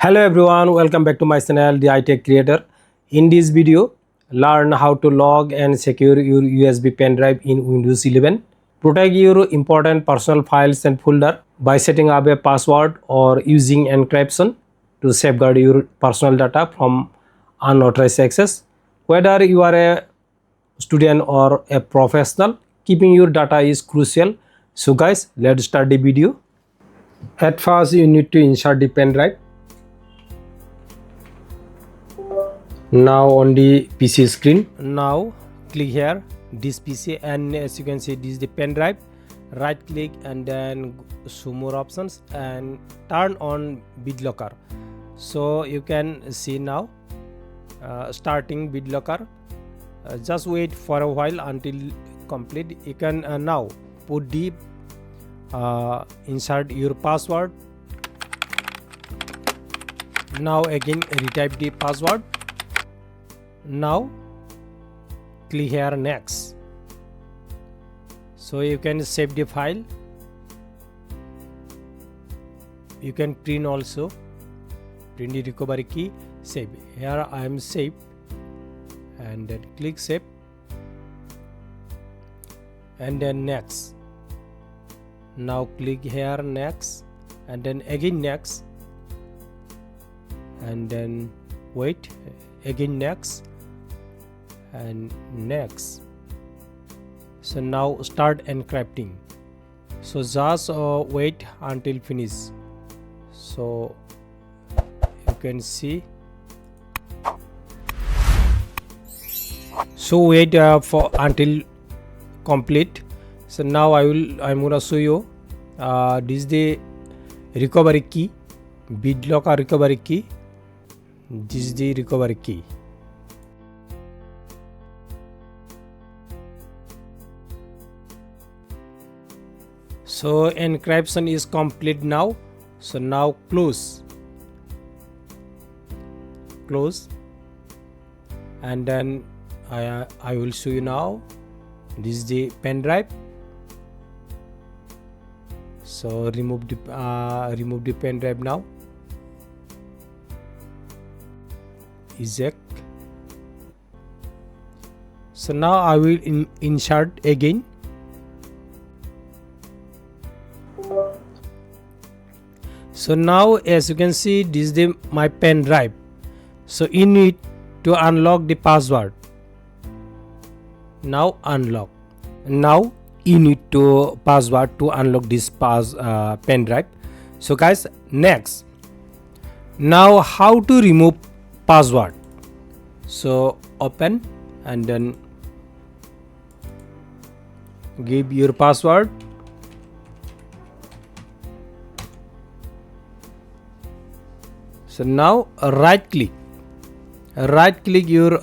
Hello everyone, welcome back to my channel, the iTech Creator. In this video, learn how to log and secure your USB pen drive in Windows 11. Protect your important personal files and folder by setting up a password or using encryption to safeguard your personal data from unauthorized access. Whether you are a student or a professional, keeping your data is crucial. So guys, let's start the video. At first, you need to insert the pen drive. Now on the PC screen, now click here this PC, and as you can see, this is the pen drive. Right click and then show more options and turn on BitLocker. So you can see now starting BitLocker. Just wait for a while until complete. You can now put the insert your password. Now again retype the password. Now click here next. So you can save the file. You can print also. Print the recovery key. Save. Here I am saved. And then click save. And then next. Now click here next. And then again next. And then wait. Again next. And next. So now start encrypting. So just wait until finish. So you can see. So wait for until complete. So now I'm gonna show you this is the recovery key, BitLocker recovery key. This is the recovery key. So encryption is complete now. So now close, and then I will show you now. This is the pen drive. So remove the pen drive now. Eject. So now I will insert again. So now as you can see, this is my pen drive. So you need to unlock the password. Now unlock. Now you need to password to unlock this pen drive. So guys, next. Now how to remove password? So open and then give your password. So now right click your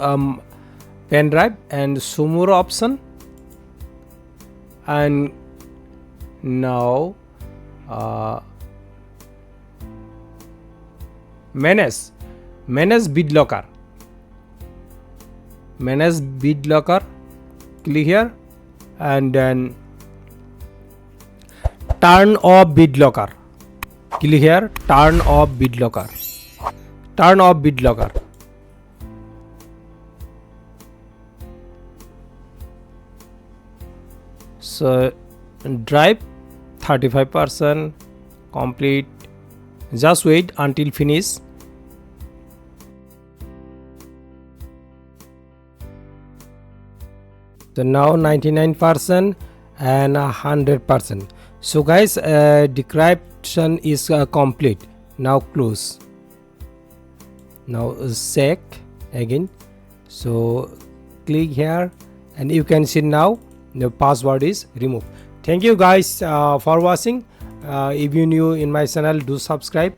pen drive and show more option, and now manage BitLocker. Click here and then turn off BitLocker. Click here, turn off BitLocker. So drive 35% complete. Just wait until finish. So now 99% and 100%. So guys, decryption is complete. Now close. Now check again. So click here and you can see now the password is removed. Thank you guys for watching. If you new in my channel, do subscribe